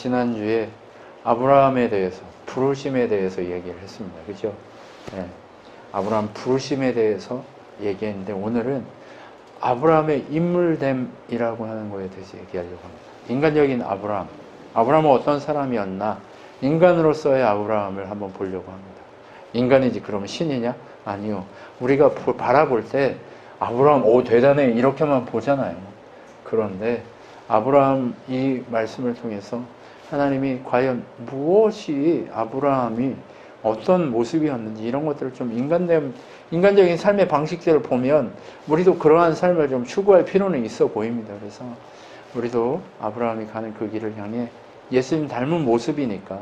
지난주에 아브라함에 대해서, 부르심에 대해서 얘기를 했습니다. 그죠? 네. 아브라함 부르심에 대해서 얘기했는데, 오늘은 아브라함의 인물됨이라고 하는 거에 대해서 얘기하려고 합니다. 인간적인 아브라함. 아브라함은 어떤 사람이었나? 인간으로서의 아브라함을 한번 보려고 합니다. 인간이지 그러면 신이냐? 아니요. 우리가 바라볼 때 아브라함, 오, 대단해. 이렇게만 보잖아요. 그런데 아브라함 이 말씀을 통해서 하나님이 과연 무엇이 아브라함이 어떤 모습이었는지 이런 것들을 좀 인간적인 삶의 방식들을 보면 우리도 그러한 삶을 좀 추구할 필요는 있어 보입니다. 그래서 우리도 아브라함이 가는 그 길을 향해 예수님 닮은 모습이니까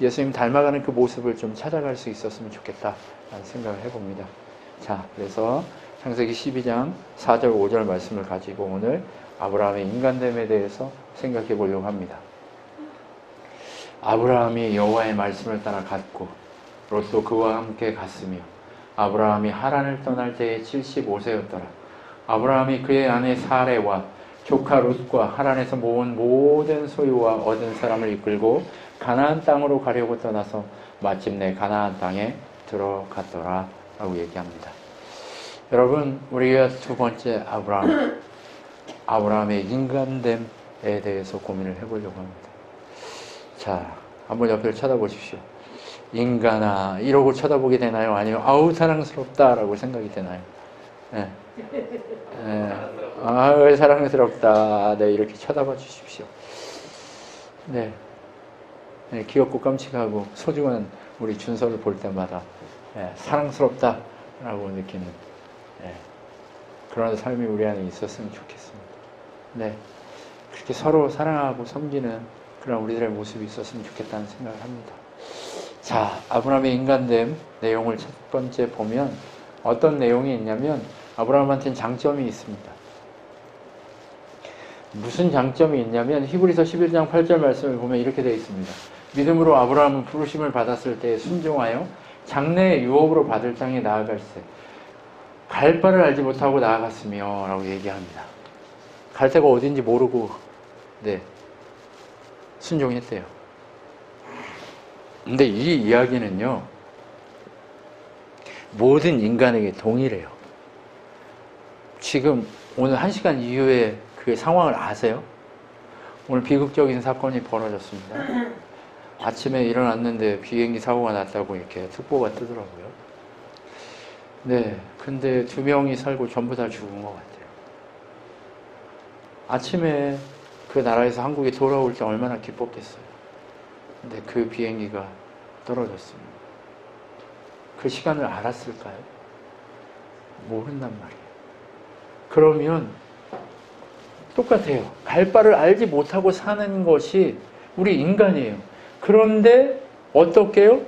예수님 닮아가는 그 모습을 좀 찾아갈 수 있었으면 좋겠다라는 생각을 해봅니다. 자, 그래서 창세기 12장 4절 5절 말씀을 가지고 오늘 아브라함의 인간됨에 대해서 생각해 보려고 합니다. 아브라함이 여호와의 말씀을 따라 갔고 롯도 그와 함께 갔으며 아브라함이 하란을 떠날 때에 75세였더라. 아브라함이 그의 아내 사레와 조카 롯과 하란에서 모은 모든 소유와 얻은 사람을 이끌고 가나안 땅으로 가려고 떠나서 마침내 가나안 땅에 들어갔더라 라고 얘기합니다. 여러분, 우리가 두 번째 아브라함의 인간됨에 대해서 고민을 해보려고 합니다. 자, 한번 옆을 쳐다보십시오. 인간아 이러고 쳐다보게 되나요? 아니면 아우 사랑스럽다 라고 생각이 되나요? 네. 네. 아우 사랑스럽다. 네, 이렇게 쳐다봐 주십시오. 네. 네, 귀엽고 깜찍하고 소중한 우리 준서를 볼 때마다 네, 사랑스럽다 라고 느끼는 네, 그런 삶이 우리 안에 있었으면 좋겠습니다. 네, 그렇게 서로 사랑하고 섬기는 그런 우리들의 모습이 있었으면 좋겠다는 생각을 합니다. 자, 아브라함의 인간됨 내용을 첫 번째 보면 어떤 내용이 있냐면 아브라함한테는 장점이 있습니다. 무슨 장점이 있냐면 히브리서 11장 8절 말씀을 보면 이렇게 되어 있습니다. 믿음으로 아브라함은 부르심을 받았을 때 순종하여 장래의 유업으로 받을 땅에 나아갈세 갈 바를 알지 못하고 나아갔으며 라고 얘기합니다. 갈 데가 어딘지 모르고 네, 순종했대요. 근데 이 이야기는요 모든 인간에게 동일해요. 지금 오늘 1시간 이후에 그 상황을 아세요? 오늘 비극적인 사건이 벌어졌습니다. 아침에 일어났는데 비행기 사고가 났다고 이렇게 특보가 뜨더라고요. 네, 근데 2명이 살고 전부 다 죽은 것 같아요. 아침에 그 나라에서 한국에 돌아올 때 얼마나 기뻤겠어요. 근데 그 비행기가 떨어졌습니다. 그 시간을 알았을까요? 모른단 말이에요. 그러면 똑같아요. 갈 바를 알지 못하고 사는 것이 우리 인간이에요. 그런데 어떻게요?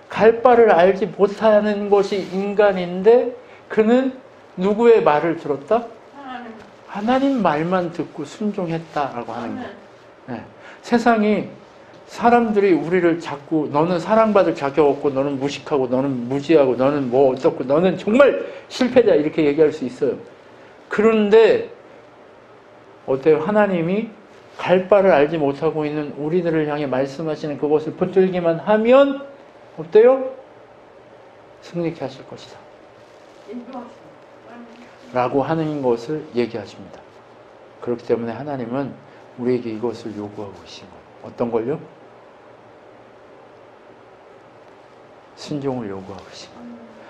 갈 바를 알지 못하는 것이 인간인데 그는 누구의 말을 들었다? 하나님 말만 듣고 순종했다라고 하는 거예요. 네. 세상이 사람들이 우리를 자꾸 너는 사랑받을 자격 없고 너는 무식하고 너는 무지하고 너는 뭐 어떻고 너는 정말 실패자 이렇게 얘기할 수 있어요. 그런데 어때요? 하나님이 갈 바를 알지 못하고 있는 우리들을 향해 말씀하시는 그것을 붙들기만 하면 어때요? 승리케 하실 것이다 라고 하는 것을 얘기하십니다. 그렇기 때문에 하나님은 우리에게 이것을 요구하고 계신 거예요. 어떤 걸요? 순종을 요구하고 계신 거예요.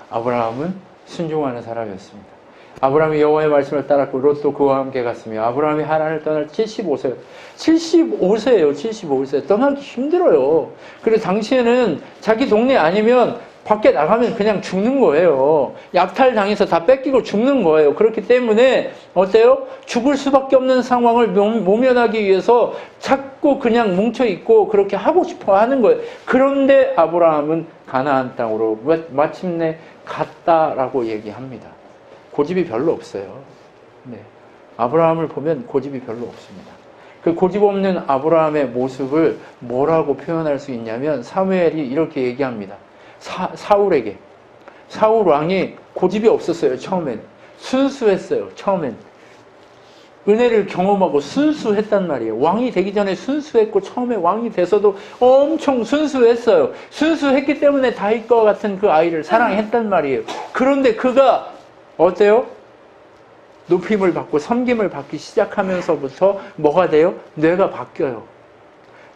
아브라함은 순종하는 사람이었습니다. 아브라함이 여호와의 말씀을 따랐고 롯도 그와 함께 갔으며 아브라함이 하란을 떠날 75세예요. 75세. 떠나기 힘들어요. 그리고 당시에는 자기 동네 아니면 밖에 나가면 그냥 죽는 거예요. 약탈당해서 다 뺏기고 죽는 거예요. 그렇기 때문에 어때요? 죽을 수밖에 없는 상황을 모면하기 위해서 자꾸 그냥 뭉쳐있고 그렇게 하고 싶어 하는 거예요. 그런데 아브라함은 가나안 땅으로 마침내 갔다라고 얘기합니다. 고집이 별로 없어요. 네. 아브라함을 보면 고집이 별로 없습니다. 그 고집 없는 아브라함의 모습을 뭐라고 표현할 수 있냐면 사무엘이 이렇게 얘기합니다. 사울에게. 사울 왕이 고집이 없었어요. 처음엔. 순수했어요. 처음엔. 은혜를 경험하고 순수했단 말이에요. 왕이 되기 전에 순수했고 처음에 왕이 돼서도 엄청 순수했어요. 순수했기 때문에 다윗과 같은 그 아이를 사랑했단 말이에요. 그런데 그가 어때요? 높임을 받고 섬김을 받기 시작하면서부터 뭐가 돼요? 뇌가 바뀌어요.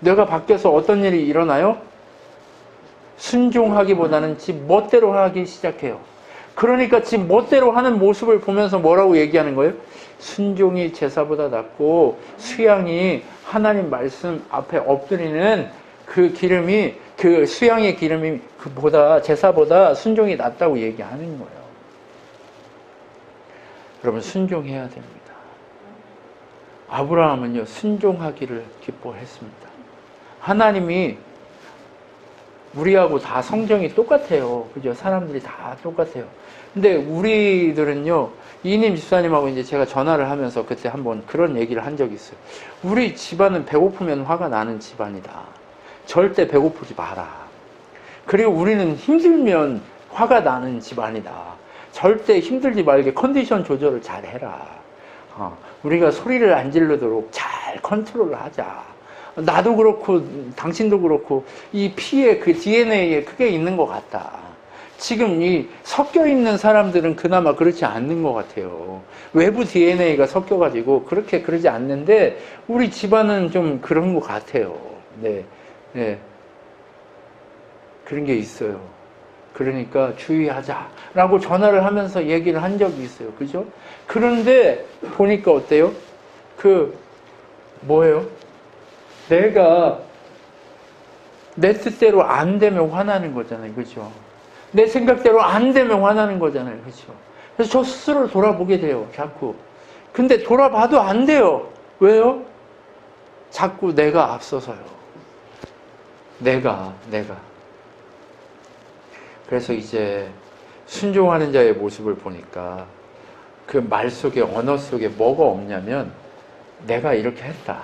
뇌가 바뀌어서 어떤 일이 일어나요? 순종하기보다는 지 멋대로 하기 시작해요. 그러니까 지 멋대로 하는 모습을 보면서 뭐라고 얘기하는 거예요? 순종이 제사보다 낫고 수양이 하나님 말씀 앞에 엎드리는 그 기름이, 그 수양의 기름이 그보다, 제사보다 순종이 낫다고 얘기하는 거예요. 여러분, 순종해야 됩니다. 아브라함은요, 순종하기를 기뻐했습니다. 하나님이 우리하고 다 성정이 똑같아요. 그죠? 사람들이 다 똑같아요. 근데 우리들은요, 이인임 집사님하고 이제 제가 전화를 하면서 그때 한번 그런 얘기를 한 적이 있어요. 우리 집안은 배고프면 화가 나는 집안이다. 절대 배고프지 마라. 그리고 우리는 힘들면 화가 나는 집안이다. 절대 힘들지 말게 컨디션 조절을 잘 해라. 우리가 소리를 안 지르도록 잘 컨트롤을 하자. 나도 그렇고 당신도 그렇고 이 피에 그 DNA에 크게 있는 것 같다. 지금 이 섞여 있는 사람들은 그나마 그렇지 않는 것 같아요. 외부 DNA가 섞여가지고 그렇게 그러지 않는데 우리 집안은 좀 그런 것 같아요. 네, 네, 그런 게 있어요. 그러니까 주의하자라고 전화를 하면서 얘기를 한 적이 있어요. 그죠? 그런데 보니까 어때요? 뭐예요? 내가 내 뜻대로 안 되면 화나는 거잖아요. 그죠? 내 생각대로 안 되면 화나는 거잖아요. 그죠? 그래서 저 스스로를 돌아보게 돼요. 자꾸. 근데 돌아봐도 안 돼요. 왜요? 자꾸 내가 앞서서요. 내가. 그래서 이제 순종하는 자의 모습을 보니까 그 말 속에, 언어 속에 뭐가 없냐면 내가 이렇게 했다.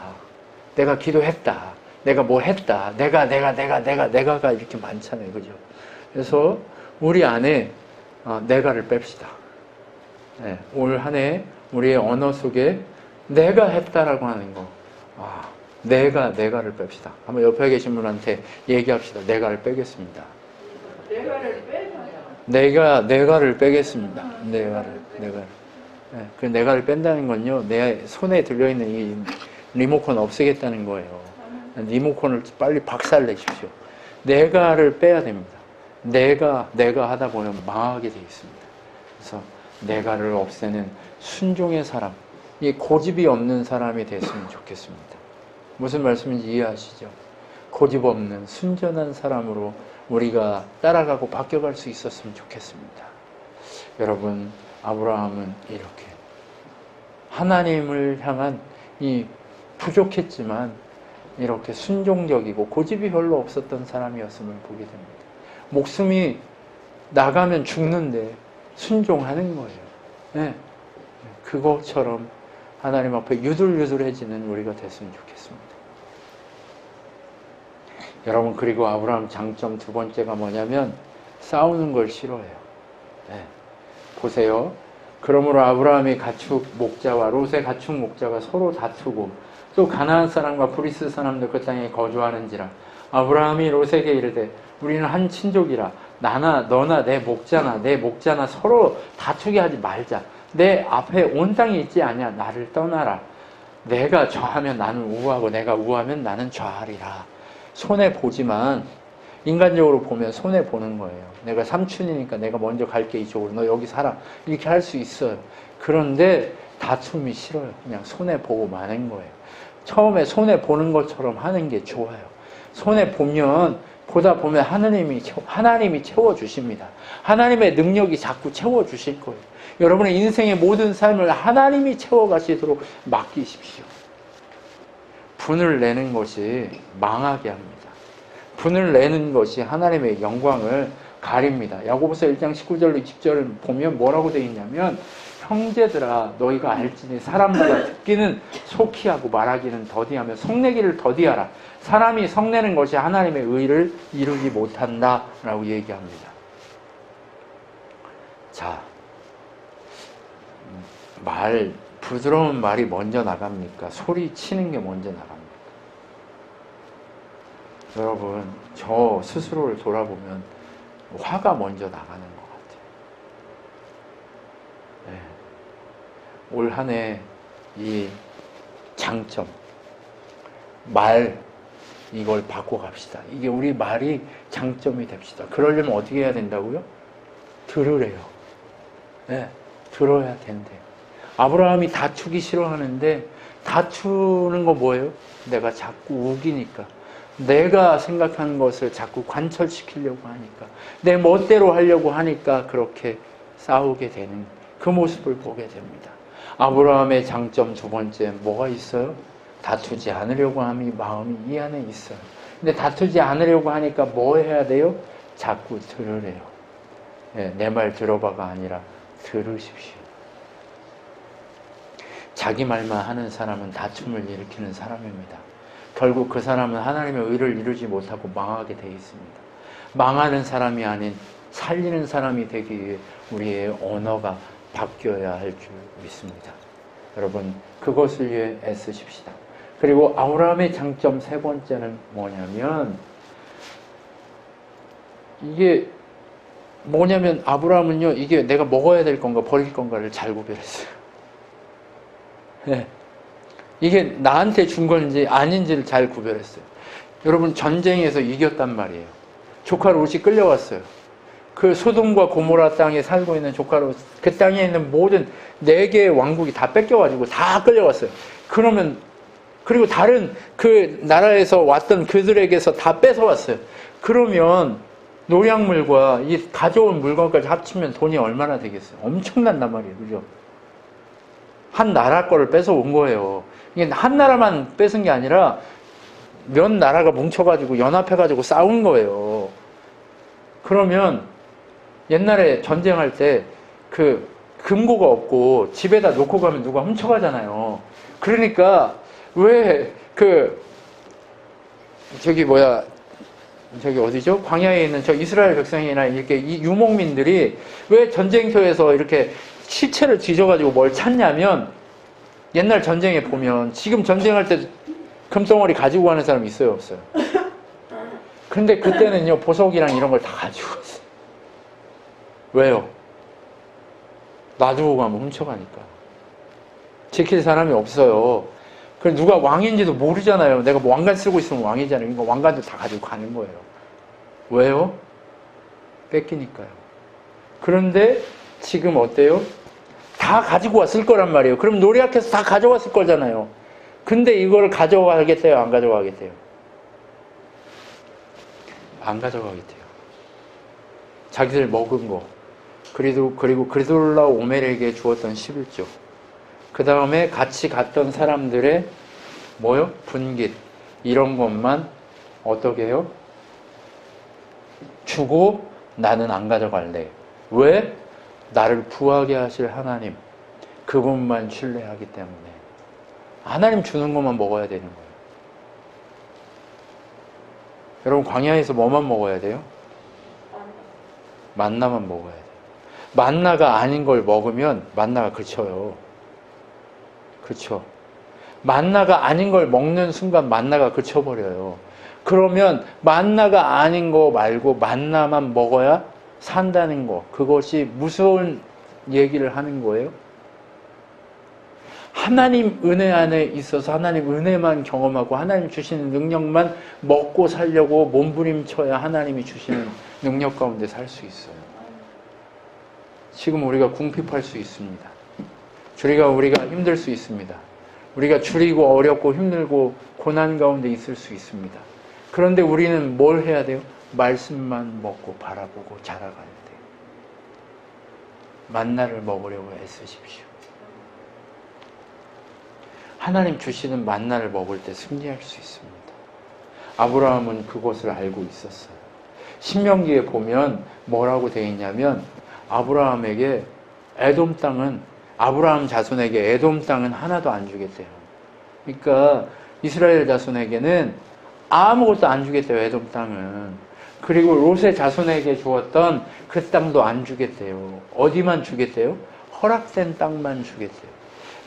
내가 기도했다. 내가 뭐 했다. 내가가 이렇게 많잖아요. 그죠? 그래서 우리 안에 내가를 뺍시다. 네, 올 한 해 우리의 언어 속에 내가 했다라고 하는 거. 내가를 뺍시다. 한번 옆에 계신 분한테 얘기합시다. 내가를 빼겠습니다. 내가를 빼겠습니다. 내가를. 네, 그 내가를 뺀다는 건요, 내 손에 들려있는 이 리모컨 없애겠다는 거예요. 리모컨을 빨리 박살내십시오. 내가를 빼야 됩니다. 내가 하다 보면 망하게 되어 있습니다. 그래서 내가를 없애는 순종의 사람, 이 고집이 없는 사람이 됐으면 좋겠습니다. 무슨 말씀인지 이해하시죠? 고집 없는 순전한 사람으로 우리가 따라가고 바뀌어갈 수 있었으면 좋겠습니다. 여러분, 아브라함은 이렇게 하나님을 향한 이 부족했지만 이렇게 순종적이고 고집이 별로 없었던 사람이었음을 보게 됩니다. 목숨이 나가면 죽는데 순종하는 거예요. 네. 그것처럼 하나님 앞에 유들유들해지는 우리가 됐으면 좋겠습니다. 여러분, 그리고 아브라함 장점 두 번째가 뭐냐면 싸우는 걸 싫어해요. 네. 보세요. 그러므로 아브라함의 가축 목자와 롯의 가축 목자가 서로 다투고 또 가나안 사람과 브리스 사람들 그 땅에 거주하는지라. 아브라함이 롯에게 이르되 우리는 한 친족이라 너나 내 목자나 서로 다투게 하지 말자. 내 앞에 온 땅이 있지 아니야. 나를 떠나라. 내가 좌하면 나는 우하고 내가 우하면 나는 좌하리라. 손해보지만 인간적으로 보면 손해보는 거예요. 내가 삼촌이니까 내가 먼저 갈게 이쪽으로. 너 여기 살아. 이렇게 할 수 있어요. 그런데 다툼이 싫어요. 그냥 손해보고 마는 거예요. 처음에 손해보는 것처럼 하는 게 좋아요. 보다 보면 하나님이 채워주십니다. 하나님의 능력이 자꾸 채워주실 거예요. 여러분의 인생의 모든 삶을 하나님이 채워가시도록 맡기십시오. 분을 내는 것이 망하게 합니다. 분을 내는 것이 하나님의 영광을 가립니다. 야고보서 1장 19절로 20절을 보면 뭐라고 되어 있냐면 형제들아 너희가 알지니 사람마다 듣기는 속히 하고 말하기는 더디하며 성내기를 더디하라. 사람이 성내는 것이 하나님의 의를 이루지 못한다 라고 얘기합니다. 자, 부드러운 말이 먼저 나갑니까? 소리 치는 게 먼저 나갑니까? 여러분, 저 스스로를 돌아보면 화가 먼저 나가는 것 같아요. 네. 올 한 해 이 장점, 말, 이걸 바꿔갑시다. 이게 우리 말이 장점이 됩시다. 그러려면 어떻게 해야 된다고요? 들으래요. 네, 들어야 된대요. 아브라함이 다투기 싫어하는데 다투는 거 뭐예요? 내가 자꾸 우기니까. 내가 생각하는 것을 자꾸 관철시키려고 하니까. 내 멋대로 하려고 하니까 그렇게 싸우게 되는 그 모습을 보게 됩니다. 아브라함의 장점 두 번째 뭐가 있어요? 다투지 않으려고 함이 마음이 이 안에 있어요. 근데 다투지 않으려고 하니까 뭐 해야 돼요? 자꾸 들으래요. 네, 내 말 들어봐가 아니라 들으십시오. 자기 말만 하는 사람은 다툼을 일으키는 사람입니다. 결국 그 사람은 하나님의 의를 이루지 못하고 망하게 되어 있습니다. 망하는 사람이 아닌 살리는 사람이 되기 위해 우리의 언어가 바뀌어야 할 줄 믿습니다. 여러분, 그것을 위해 애쓰십시다. 그리고 아브라함의 장점 세 번째는 뭐냐면, 이게 뭐냐면 아브라함은요, 이게 내가 먹어야 될 건가 버릴 건가를 잘 구별했어요. 네. 이게 나한테 준 건지 아닌지를 잘 구별했어요. 여러분, 전쟁에서 이겼단 말이에요. 조카 롯이 끌려왔어요. 그 소돔과 고모라 땅에 살고 있는 조카 롯, 그 땅에 있는 모든 4개의 왕국이 다 뺏겨가지고 다 끌려왔어요. 그러면, 그리고 다른 그 나라에서 왔던 그들에게서 다 뺏어왔어요. 그러면 노량물과 이 가져온 물건까지 합치면 돈이 얼마나 되겠어요? 엄청난단 말이에요. 그죠? 한 나라 거를 뺏어온 거예요. 이게 한 나라만 뺏은 게 아니라 몇 나라가 뭉쳐가지고 연합해가지고 싸운 거예요. 그러면 옛날에 전쟁할 때 그 금고가 없고 집에다 놓고 가면 누가 훔쳐가잖아요. 그러니까 왜 저기 어디죠? 광야에 있는 저 이스라엘 백성이나 이렇게 이 유목민들이 왜 전쟁터에서 이렇게 시체를 뒤져가지고 뭘 찾냐면, 옛날 전쟁에 보면 지금 전쟁할 때 금덩어리 가지고 가는 사람이 있어요, 없어요? 근데 그때는요, 보석이랑 이런 걸 다 가지고 갔어요. 왜요? 놔두고 가면 훔쳐가니까. 지킬 사람이 없어요. 그래서 누가 왕인지도 모르잖아요. 내가 뭐 왕관 쓰고 있으면 왕이잖아요. 그러니까 왕관도 다 가지고 가는 거예요. 왜요? 뺏기니까요. 그런데 지금 어때요? 다 가지고 왔을 거란 말이에요. 그럼 노략해서 다 가져왔을 거잖아요. 근데 이걸 가져가겠대요? 안 가져가겠대요? 안 가져가겠대요. 자기들 먹은 거, 그리고 그리돌라 오멜에게 주었던 11조, 그 다음에 같이 갔던 사람들의 뭐요? 분깃, 이런 것만 어떻게 해요? 주고 나는 안 가져갈래. 왜? 나를 부하게 하실 하나님, 그분만 신뢰하기 때문에. 하나님 주는 것만 먹어야 되는 거예요. 여러분, 광야에서 뭐만 먹어야 돼요? 만나만 먹어야 돼요. 만나가 아닌 걸 먹으면 만나가 그쳐요. 그쵸? 만나가 아닌 걸 먹는 순간 만나가 그쳐버려요. 그러면 만나가 아닌 거 말고 만나만 먹어야 산다는 거, 그것이 무서운 얘기를 하는 거예요. 하나님 은혜 안에 있어서 하나님 은혜만 경험하고 하나님 주시는 능력만 먹고 살려고 몸부림쳐야 하나님이 주시는 능력 가운데 살 수 있어요. 지금 우리가 궁핍할 수 있습니다. 우리가 힘들 수 있습니다. 우리가 줄이고 어렵고 힘들고 고난 가운데 있을 수 있습니다. 그런데 우리는 뭘 해야 돼요? 말씀만 먹고 바라보고 자라가야 돼요. 만나를 먹으려고 애쓰십시오. 하나님 주시는 만나를 먹을 때 승리할 수 있습니다. 아브라함은 그것을 알고 있었어요. 신명기에 보면 뭐라고 되어 있냐면, 아브라함에게 에돔 땅은, 아브라함 자손에게 에돔 땅은 하나도 안 주겠대요. 그러니까 이스라엘 자손에게는 아무것도 안 주겠대요, 에돔 땅은. 그리고 롯의 자손에게 주었던 그 땅도 안 주겠대요. 어디만 주겠대요? 허락된 땅만 주겠대요.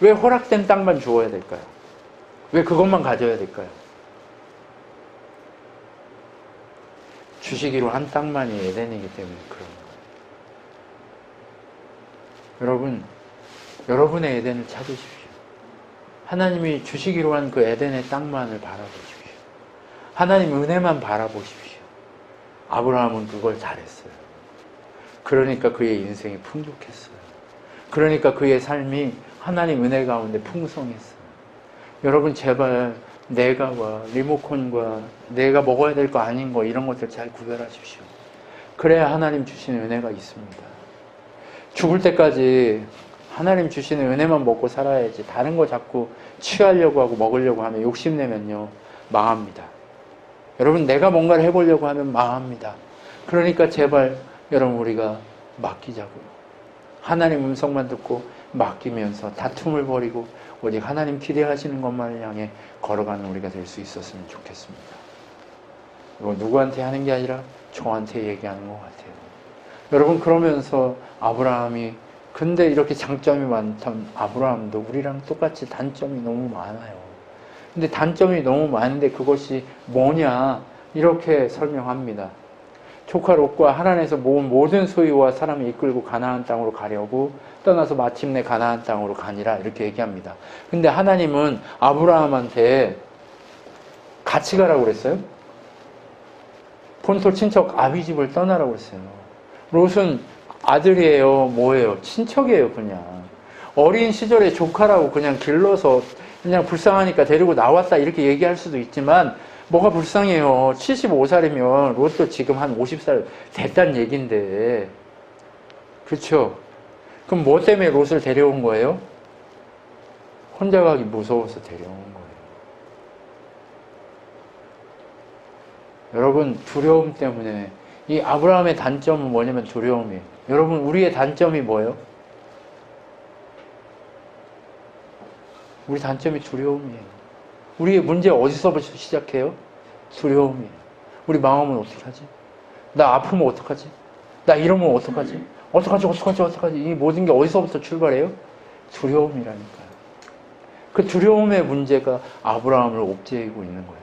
왜 허락된 땅만 주어야 될까요? 왜 그것만 가져야 될까요? 주시기로 한 땅만이 에덴이기 때문에 그런 거예요. 여러분, 여러분의 에덴을 찾으십시오. 하나님이 주시기로 한 그 에덴의 땅만을 바라보십시오. 하나님 은혜만 바라보십시오. 아브라함은 그걸 잘했어요. 그러니까 그의 인생이 풍족했어요. 그러니까 그의 삶이 하나님 은혜 가운데 풍성했어요. 여러분 제발 내가와 리모컨과 내가 먹어야 될 거 아닌 거 이런 것들 잘 구별하십시오. 그래야 하나님 주시는 은혜가 있습니다. 죽을 때까지 하나님 주시는 은혜만 먹고 살아야지 다른 거 자꾸 취하려고 하고 먹으려고 하면 욕심내면요 망합니다. 여러분 내가 뭔가를 해보려고 하면 망합니다. 그러니까 제발 여러분 우리가 맡기자고요. 하나님 음성만 듣고 맡기면서 다툼을 버리고 오직 하나님 기대하시는 것만을 향해 걸어가는 우리가 될 수 있었으면 좋겠습니다. 이거 누구한테 하는 게 아니라 저한테 얘기하는 것 같아요. 여러분 그러면서 아브라함이 근데 이렇게 장점이 많던 아브라함도 우리랑 똑같이 단점이 너무 많아요. 근데 단점이 너무 많은데 그것이 뭐냐 이렇게 설명합니다. 조카 롯과 하란에서 모은 모든 소유와 사람을 이끌고 가나안 땅으로 가려고 떠나서 마침내 가나안 땅으로 가니라 이렇게 얘기합니다. 근데 하나님은 아브라함한테 같이 가라고 그랬어요? 본토 친척 아비집을 떠나라고 그랬어요. 롯은 아들이에요? 뭐예요? 친척이에요 그냥. 어린 시절에 조카라고 그냥 길러서 그냥 불쌍하니까 데리고 나왔다 이렇게 얘기할 수도 있지만 뭐가 불쌍해요. 75살이면 롯도 지금 한 50살 됐단 얘긴데 그렇죠? 그럼 뭐 때문에 롯을 데려온 거예요? 혼자 가기 무서워서 데려온 거예요. 여러분 두려움 때문에 이 아브라함의 단점은 뭐냐면 두려움이에요. 여러분 우리의 단점이 뭐예요? 우리 단점이 두려움이에요. 우리의 문제 어디서부터 시작해요? 두려움이에요. 우리 마음은 어떻게 하지? 나 아프면 어떡하지? 나 이러면 어떡하지? 어떡하지? 이 모든 게 어디서부터 출발해요? 두려움이라니까요. 그 두려움의 문제가 아브라함을 옥죄이고 있는 거예요.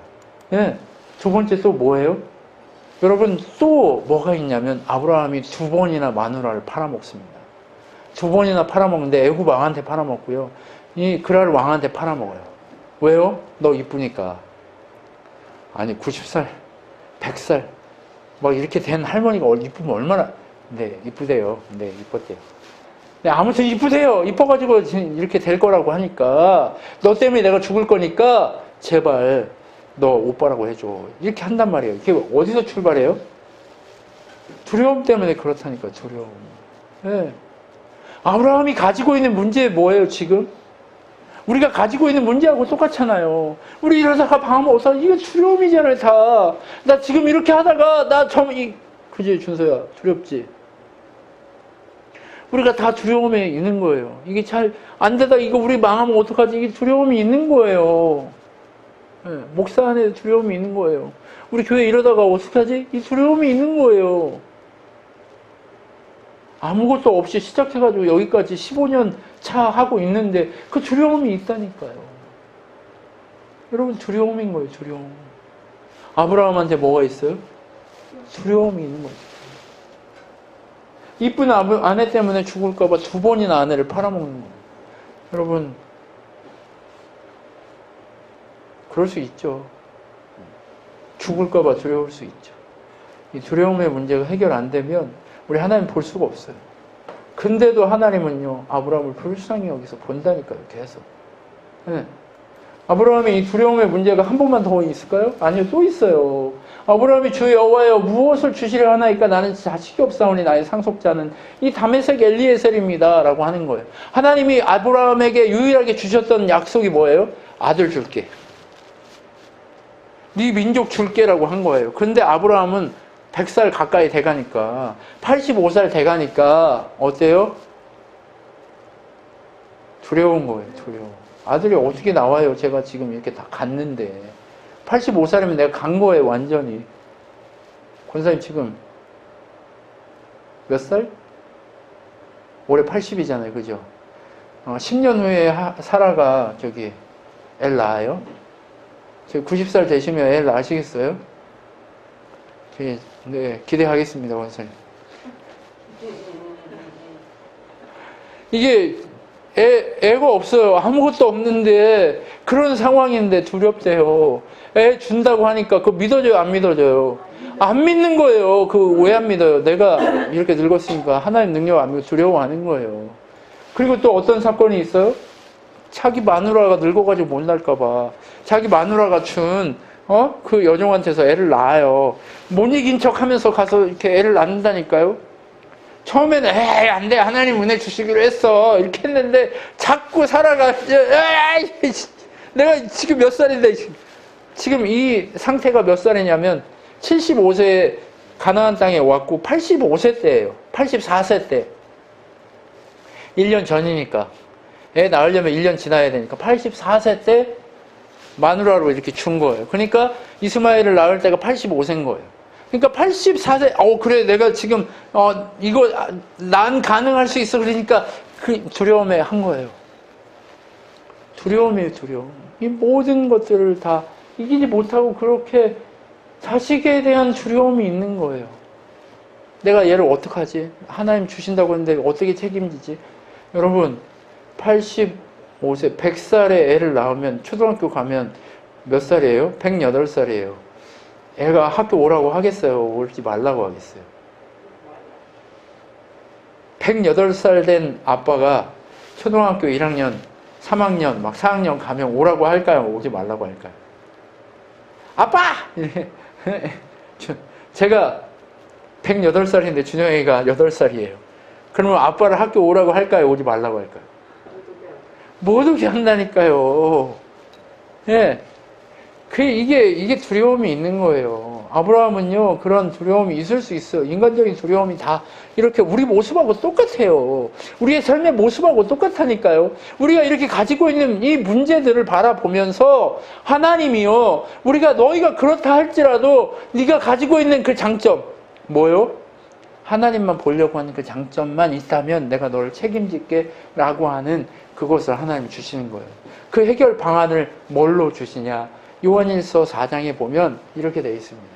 네. 두 번째 또 뭐예요? 여러분 또 뭐가 있냐면 아브라함이 2번이나 마누라를 팔아먹습니다. 2번이나 팔아먹는데 애굽 왕한테 팔아먹고요. 이 그랄 왕한테 팔아먹어요. 왜요? 너 이쁘니까. 아니 90살, 100살 막 이렇게 된 할머니가 이쁘면 얼마나 네 이쁘대요. 네 이뻤대요. 네, 아무튼 이쁘대요. 이뻐가지고 이렇게 될 거라고 하니까 너 때문에 내가 죽을 거니까 제발 너 오빠라고 해줘. 이렇게 한단 말이에요. 이게 어디서 출발해요? 두려움 때문에 그렇다니까 두려움. 네. 아브라함이 가지고 있는 문제 뭐예요 지금? 우리가 가지고 있는 문제하고 똑같잖아요. 우리 이러다가 방황 못 살아. 이게 두려움이잖아요, 다. 나 지금 이렇게 하다가, 그지, 준서야? 두렵지? 우리가 다 두려움에 있는 거예요. 이게 잘 안 되다, 이거 우리 망하면 어떡하지? 이게 두려움이 있는 거예요. 네, 목사 안에 두려움이 있는 거예요. 우리 교회 이러다가 어떡하지? 이 두려움이 있는 거예요. 아무것도 없이 시작해가지고 여기까지 15년 차 하고 있는데 그 두려움이 있다니까요. 여러분 두려움인 거예요. 두려움. 아브라함한테 뭐가 있어요? 두려움이 있는 거죠. 이쁜 아내 때문에 죽을까 봐 2번이나 아내를 팔아먹는 거예요. 여러분 그럴 수 있죠. 죽을까 봐 두려울 수 있죠. 이 두려움의 문제가 해결 안 되면 우리 하나님 볼 수가 없어요. 근데도 하나님은요 아브라함을 불쌍히 여기서 본다니까요. 계속. 네. 아브라함이 이 두려움의 문제가 한 번만 더 있을까요? 아니요, 또 있어요. 아브라함이 주 여호와여 무엇을 주시려 하나이까 나는 자식이 없사오니 나의 상속자는 이 다메섹 엘리에셀입니다 라고 하는 거예요. 하나님이 아브라함에게 유일하게 주셨던 약속이 뭐예요? 아들 줄게. 네 민족 줄게라고 한 거예요. 근데 아브라함은 100살 가까이 돼가니까 85살 돼가니까 어때요? 두려운 거예요. 두려워. 아들이 어떻게 나와요? 제가 지금 이렇게 다 갔는데 85살이면 내가 간 거예요. 완전히. 권사님 지금 몇 살? 올해 80이잖아요. 그죠? 10년 후에 사라가 애 낳아요? 90살 되시면 애 낳으시겠어요? 네, 기대하겠습니다, 원사님. 이게 애가 없어요. 아무것도 없는데 그런 상황인데 두렵대요. 애 준다고 하니까 그거 믿어져요, 안 믿어져요? 안 믿는 거예요. 왜 안 믿어요? 내가 이렇게 늙었으니까 하나님 능력 안 믿고 두려워하는 거예요. 그리고 또 어떤 사건이 있어요? 자기 마누라가 늙어가지고 못 날까봐 자기 마누라가 준 그 여종한테서 애를 낳아요. 못 이긴 척 하면서 가서 이렇게 애를 낳는다니까요. 처음에는 에이 안 돼, 하나님 은혜 주시기로 했어 이렇게 했는데 자꾸 살아가. 내가 지금 몇 살인데, 지금 이 상태가 몇 살이냐면 75세에 가나안 땅에 왔고 85세 때예요. 84세 때. 1년 전이니까 애 낳으려면 1년 지나야 되니까 84세 때 마누라로 이렇게 준 거예요. 그러니까 이스마엘을 낳을 때가 85세인 거예요. 그러니까 84세, 그래, 내가 지금, 이거, 난 가능할 수 있어. 그러니까 그 두려움에 한 거예요. 두려움이에요, 두려움. 이 모든 것들을 다 이기지 못하고 그렇게 자식에 대한 두려움이 있는 거예요. 내가 얘를 어떡하지? 하나님 주신다고 했는데 어떻게 책임지지? 여러분, 85세, 100살에 애를 낳으면 초등학교 가면 몇 살이에요? 108살이에요. 애가 학교 오라고 하겠어요? 오지 말라고 하겠어요? 108살 된 아빠가 초등학교 1학년, 3학년, 막 4학년 가면 오라고 할까요? 오지 말라고 할까요? 아빠! 제가 108살인데 준영이가 8살이에요. 그러면 아빠를 학교 오라고 할까요? 오지 말라고 할까요? 못 오게 한다니까요. 예. 이게 두려움이 있는 거예요. 아브라함은요, 그런 두려움이 있을 수 있어요. 인간적인 두려움이 다 이렇게 우리 모습하고 똑같아요. 우리의 삶의 모습하고 똑같다니까요. 우리가 이렇게 가지고 있는 이 문제들을 바라보면서 하나님이요, 너희가 그렇다 할지라도 네가 가지고 있는 그 장점, 뭐요? 하나님만 보려고 하는 그 장점만 있다면 내가 너를 책임질게 라고 하는 그것을 하나님이 주시는 거예요. 그 해결 방안을 뭘로 주시냐? 요한일서 4장에 보면 이렇게 되어 있습니다.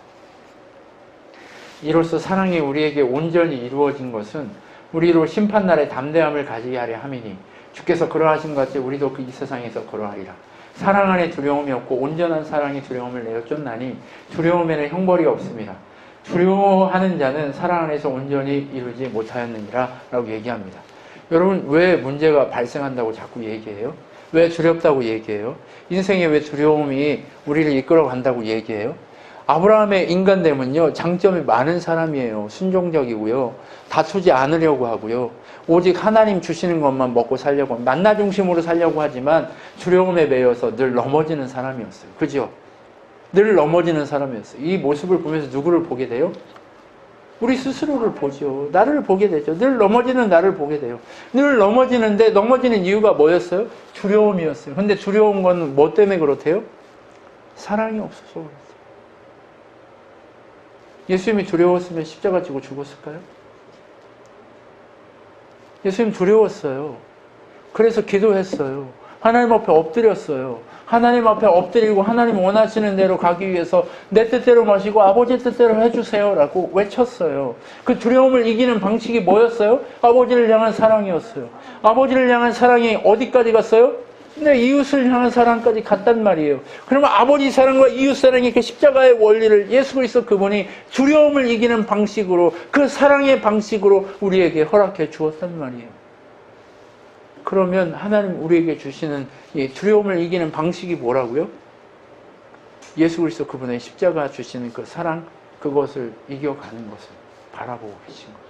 이로써 사랑이 우리에게 온전히 이루어진 것은 우리로 심판날에 담대함을 가지게 하려 함이니 주께서 그러하신 것 같이 우리도 이 세상에서 그러하리라. 사랑 안에 두려움이 없고 온전한 사랑이 두려움을 내어 쫓나니 두려움에는 형벌이 없습니다. 두려워하는 자는 사랑 안에서 온전히 이루지 못하였느니라 라고 얘기합니다. 여러분, 왜 문제가 발생한다고 자꾸 얘기해요? 왜 두렵다고 얘기해요? 인생에 왜 두려움이 우리를 이끌어 간다고 얘기해요? 아브라함의 인간됨은요, 장점이 많은 사람이에요. 순종적이고요. 다투지 않으려고 하고요. 오직 하나님 주시는 것만 먹고 살려고, 만나 중심으로 살려고 하지만 두려움에 매여서 늘 넘어지는 사람이었어요. 그죠? 늘 넘어지는 사람이었어요. 이 모습을 보면서 누구를 보게 돼요? 우리 스스로를 보죠. 나를 보게 되죠. 늘 넘어지는 나를 보게 돼요. 늘 넘어지는데 넘어지는 이유가 뭐였어요? 두려움이었어요. 근데 두려운 건 뭐 때문에 그렇대요? 사랑이 없어서 그렇대요. 예수님이 두려웠으면 십자가 지고 죽었을까요? 예수님 두려웠어요. 그래서 기도했어요. 하나님 앞에 엎드렸어요. 하나님 앞에 엎드리고 하나님 원하시는 대로 가기 위해서 내 뜻대로 마시고 아버지 뜻대로 해주세요 라고 외쳤어요. 그 두려움을 이기는 방식이 뭐였어요? 아버지를 향한 사랑이었어요. 아버지를 향한 사랑이 어디까지 갔어요? 네, 이웃을 향한 사랑까지 갔단 말이에요. 그러면 아버지 사랑과 이웃 사랑의 그 십자가의 원리를 예수 그리스도 그분이 두려움을 이기는 방식으로, 그 사랑의 방식으로 우리에게 허락해 주었단 말이에요. 그러면 하나님 우리에게 주시는 이 두려움을 이기는 방식이 뭐라고요? 예수 그리스도 그분의 십자가 주시는 그 사랑, 그것을 이겨가는 것을 바라보고 계신 거죠.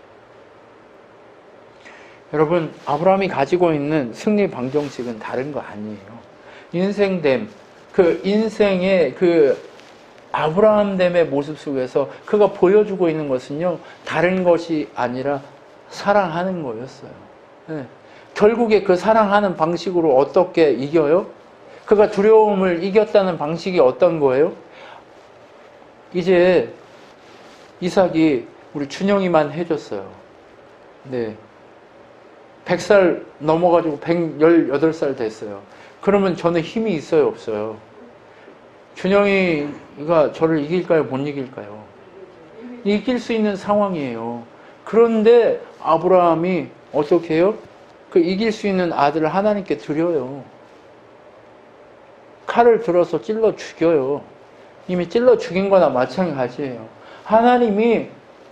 여러분, 아브라함이 가지고 있는 승리 방정식은 다른 거 아니에요. 인생됨, 그 인생의 그 아브라함됨의 모습 속에서 그가 보여주고 있는 것은요, 다른 것이 아니라 사랑하는 거였어요. 네. 결국에 그 사랑하는 방식으로 어떻게 이겨요? 그가 두려움을 이겼다는 방식이 어떤 거예요? 이제 이삭이 우리 준영이만 해줬어요. 네. 100살 넘어가지고 118살 됐어요. 그러면 저는 힘이 있어요, 없어요? 준영이가 저를 이길까요, 못 이길까요? 이길 수 있는 상황이에요. 그런데 아브라함이 어떻게 해요? 그 이길 수 있는 아들을 하나님께 드려요. 칼을 들어서 찔러 죽여요. 이미 찔러 죽인 거나 마찬가지예요. 하나님이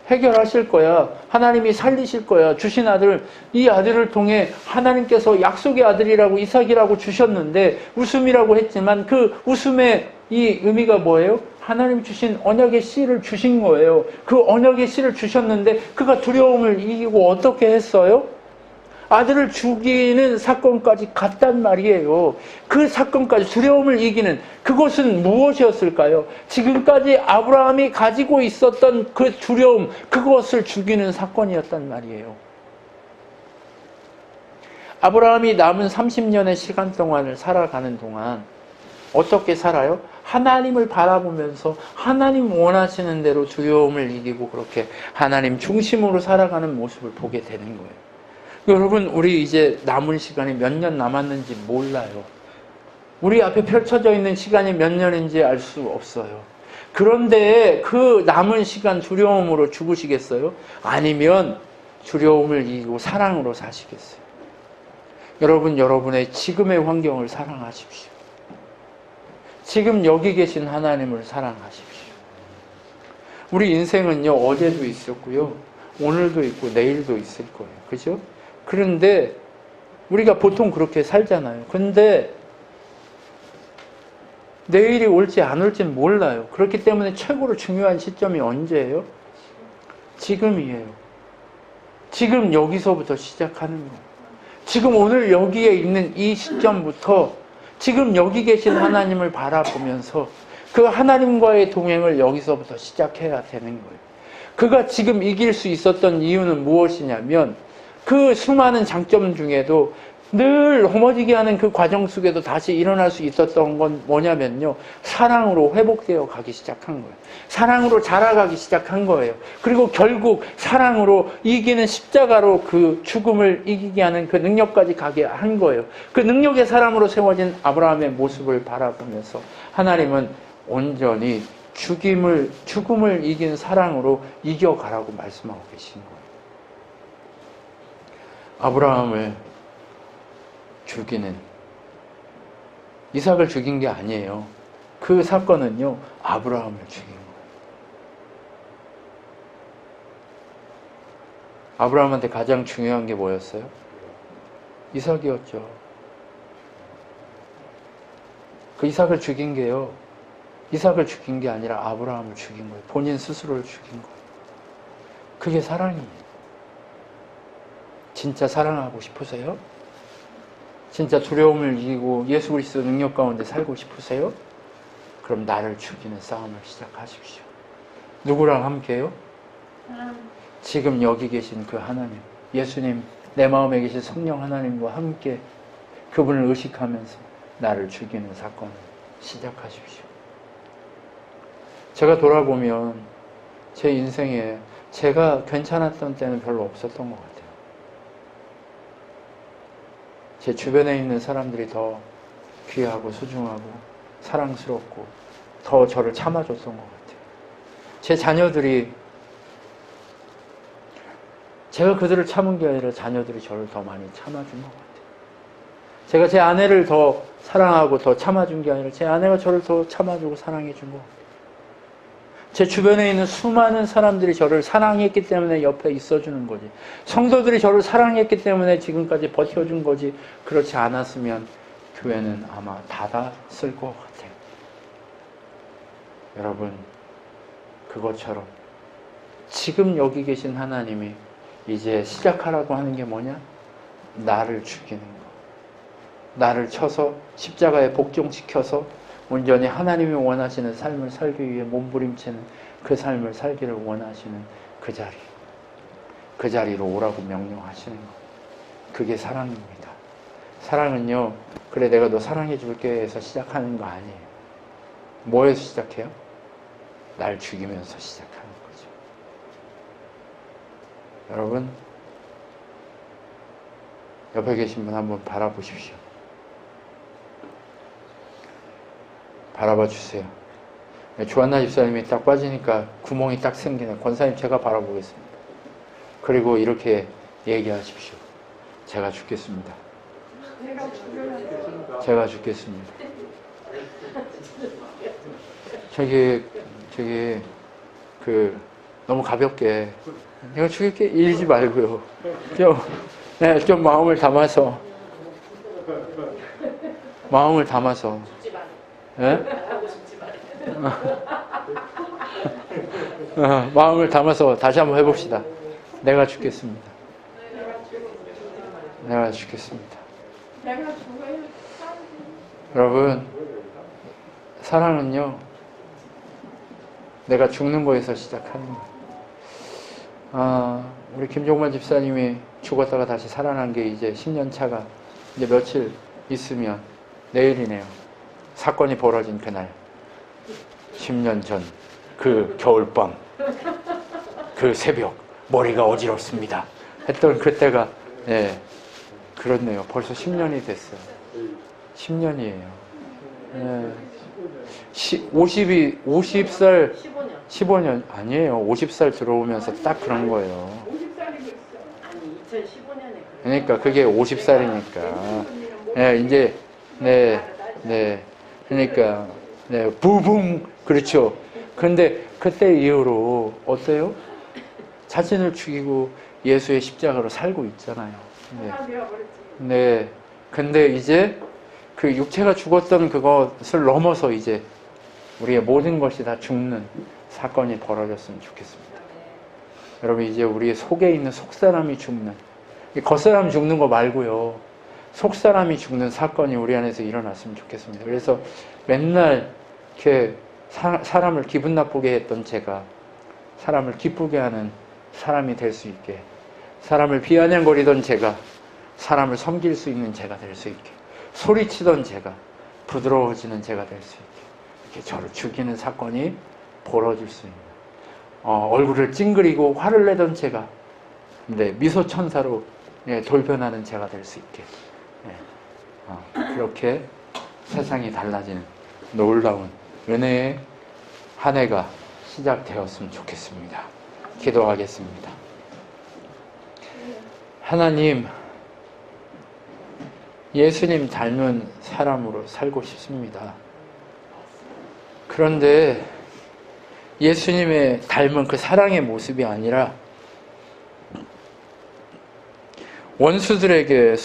해결하실 거야. 하나님이 살리실 거야. 주신 아들, 이 아들을 통해 하나님께서 약속의 아들이라고 이삭이라고 주셨는데 웃음이라고 했지만 그 웃음의 이 의미가 뭐예요? 하나님 주신 언약의 씨를 주신 거예요. 그 언약의 씨를 주셨는데 그가 두려움을 이기고 어떻게 했어요? 아들을 죽이는 사건까지 갔단 말이에요. 그 사건까지 두려움을 이기는 그것은 무엇이었을까요? 지금까지 아브라함이 가지고 있었던 그 두려움, 그것을 죽이는 사건이었단 말이에요. 아브라함이 남은 30년의 시간 동안을 살아가는 동안 어떻게 살아요? 하나님을 바라보면서 하나님 원하시는 대로 두려움을 이기고 그렇게 하나님 중심으로 살아가는 모습을 보게 되는 거예요. 여러분, 우리 이제 남은 시간이 몇 년 남았는지 몰라요. 우리 앞에 펼쳐져 있는 시간이 몇 년인지 알 수 없어요. 그런데 그 남은 시간 두려움으로 죽으시겠어요? 아니면 두려움을 이기고 사랑으로 사시겠어요? 여러분, 여러분의 지금의 환경을 사랑하십시오. 지금 여기 계신 하나님을 사랑하십시오. 우리 인생은요, 어제도 있었고요, 오늘도 있고 내일도 있을 거예요. 그죠? 그런데 우리가 보통 그렇게 살잖아요. 근데 내일이 올지 안 올지는 몰라요. 그렇기 때문에 최고로 중요한 시점이 언제예요? 지금이에요. 지금 여기서부터 시작하는 거예요. 지금 오늘 여기에 있는 이 시점부터 지금 여기 계신 하나님을 바라보면서 그 하나님과의 동행을 여기서부터 시작해야 되는 거예요. 그가 지금 이길 수 있었던 이유는 무엇이냐면 그 수많은 장점 중에도 늘 허머지게 하는 그 과정 속에도 다시 일어날 수 있었던 건 뭐냐면요, 사랑으로 회복되어 가기 시작한 거예요. 사랑으로 자라가기 시작한 거예요. 그리고 결국 사랑으로 이기는 십자가로 그 죽음을 이기게 하는 그 능력까지 가게 한 거예요. 그 능력의 사람으로 세워진 아브라함의 모습을 바라보면서 하나님은 온전히 죽음을 이긴 사랑으로 이겨가라고 말씀하고 계신 거예요. 아브라함을 죽이는, 이삭을 죽인 게 아니에요. 그 사건은요, 아브라함을 죽인 거예요. 아브라함한테 가장 중요한 게 뭐였어요? 이삭이었죠. 그 이삭을 죽인 게요, 이삭을 죽인 게 아니라 아브라함을 죽인 거예요. 본인 스스로를 죽인 거예요. 그게 사랑이에요. 진짜 사랑하고 싶으세요? 진짜 두려움을 이기고 예수 그리스도 능력 가운데 살고 싶으세요? 그럼 나를 죽이는 싸움을 시작하십시오. 누구랑 함께요? 지금 여기 계신 그 하나님, 예수님, 내 마음에 계신 성령 하나님과 함께 그분을 의식하면서 나를 죽이는 사건을 시작하십시오. 제가 돌아보면 제 인생에 제가 괜찮았던 때는 별로 없었던 것 같아요. 제 주변에 있는 사람들이 더 귀하고 소중하고 사랑스럽고 더 저를 참아줬던 것 같아요. 제 자녀들이, 제가 그들을 참은 게 아니라 자녀들이 저를 더 많이 참아준 것 같아요. 제가 제 아내를 더 사랑하고 더 참아준 게 아니라 제 아내가 저를 더 참아주고 사랑해준 것 같아요. 제 주변에 있는 수많은 사람들이 저를 사랑했기 때문에 옆에 있어주는 거지. 성도들이 저를 사랑했기 때문에 지금까지 버텨준 거지. 그렇지 않았으면 교회는 아마 닫았을 것 같아요. 여러분, 그것처럼 지금 여기 계신 하나님이 이제 시작하라고 하는 게 뭐냐? 나를 죽이는 거. 나를 쳐서 십자가에 복종시켜서 온전히 하나님이 원하시는 삶을 살기 위해 몸부림치는 그 삶을 살기를 원하시는 그 자리, 그 자리로 오라고 명령하시는 것. 그게 사랑입니다. 사랑은요, 그래 내가 너 사랑해 줄게 해서 시작하는 거 아니에요. 뭐에서 시작해요? 날 죽이면서 시작하는 거죠. 여러분, 옆에 계신 분 한번 바라보십시오. 바라봐 주세요. 조한나 집사님이 딱 빠지니까 구멍이 딱 생기네. 권사님 제가 바라보겠습니다. 그리고 이렇게 얘기하십시오. 제가 죽겠습니다. 제가 죽겠습니다. 저기 너무 가볍게 내가 죽일게 이러지 말고요. 좀 마음을 담아서 예? 마음을 담아서 다시 한번 해봅시다. 내가 죽겠습니다. 내가 죽겠습니다. 여러분, 사랑은요, 내가 죽는 거에서 시작하는 거예요. 우리 김종만 집사님이 죽었다가 다시 살아난 게 이제 10년 차가 이제 며칠 있으면 내일이네요. 사건이 벌어진 그날, 10년 전 그 겨울밤, 그 새벽, 머리가 어지럽습니다 했던 그때가, 네, 그렇네요. 벌써 10년이 됐어요. 10년이에요. 네. 50살, 15년, 아니에요. 50살 들어오면서 딱 그런 거예요. 아니, 2015년에. 그러니까 그게 50살이니까. 네, 이제, 네. 그러니까, 네, 부붕, 그렇죠. 근데 그때 이후로 어때요? 자신을 죽이고 예수의 십자가로 살고 있잖아요. 네. 근데 이제 그 육체가 죽었던 그것을 넘어서 이제 우리의 모든 것이 다 죽는 사건이 벌어졌으면 좋겠습니다. 여러분, 이제 우리의 속에 있는 속사람이 죽는, 겉사람 죽는 거 말고요, 속사람이 죽는 사건이 우리 안에서 일어났으면 좋겠습니다. 그래서 맨날 이렇게 사람을 기분 나쁘게 했던 제가 사람을 기쁘게 하는 사람이 될 수 있게, 사람을 비아냥거리던 제가 사람을 섬길 수 있는 제가 될 수 있게, 소리치던 제가 부드러워지는 제가 될 수 있게, 이렇게 저를 죽이는 사건이 벌어질 수 있는, 얼굴을 찡그리고 화를 내던 제가 미소천사로 돌변하는 제가 될 수 있게, 그렇게 세상이 달라지는 놀라운 은혜의 한 해가 시작되었으면 좋겠습니다. 기도하겠습니다. 하나님, 예수님 닮은 사람으로 살고 싶습니다. 그런데 예수님의 닮은 그 사랑의 모습이 아니라 원수들에게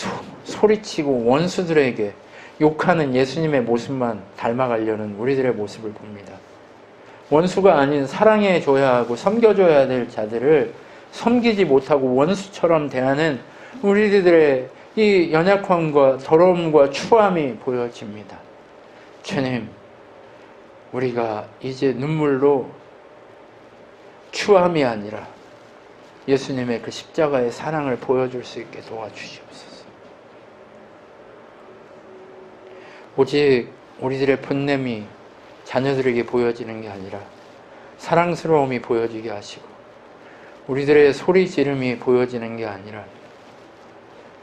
소리치고 원수들에게 욕하는 예수님의 모습만 닮아가려는 우리들의 모습을 봅니다. 원수가 아닌 사랑해줘야 하고 섬겨줘야 될 자들을 섬기지 못하고 원수처럼 대하는 우리들의 이 연약함과 더러움과 추함이 보여집니다. 주님, 우리가 이제 눈물로 추함이 아니라 예수님의 그 십자가의 사랑을 보여줄 수 있게 도와주시옵소서. 오직 우리들의 분냄이 자녀들에게 보여지는 게 아니라 사랑스러움이 보여지게 하시고, 우리들의 소리 지름이 보여지는 게 아니라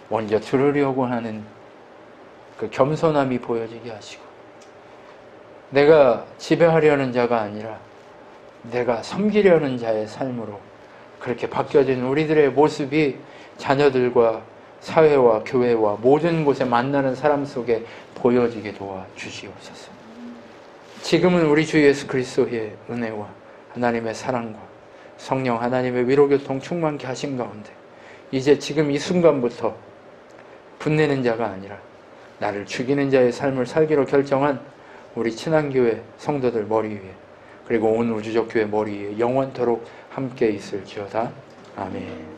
먼저 들으려고 하는 그 겸손함이 보여지게 하시고, 내가 지배하려는 자가 아니라 내가 섬기려는 자의 삶으로 그렇게 바뀌어진 우리들의 모습이 자녀들과 사회와 교회와 모든 곳에 만나는 사람 속에 보여지게 도와주시옵소서. 지금은 우리 주 예수 그리스도의 은혜와 하나님의 사랑과 성령 하나님의 위로교통 충만케 하신 가운데 이제 지금 이 순간부터 분내는 자가 아니라 나를 죽이는 자의 삶을 살기로 결정한 우리 친한교회 성도들 머리 위에, 그리고 온 우주적 교회 머리 위에 영원토록 함께 있을지어다. 아멘.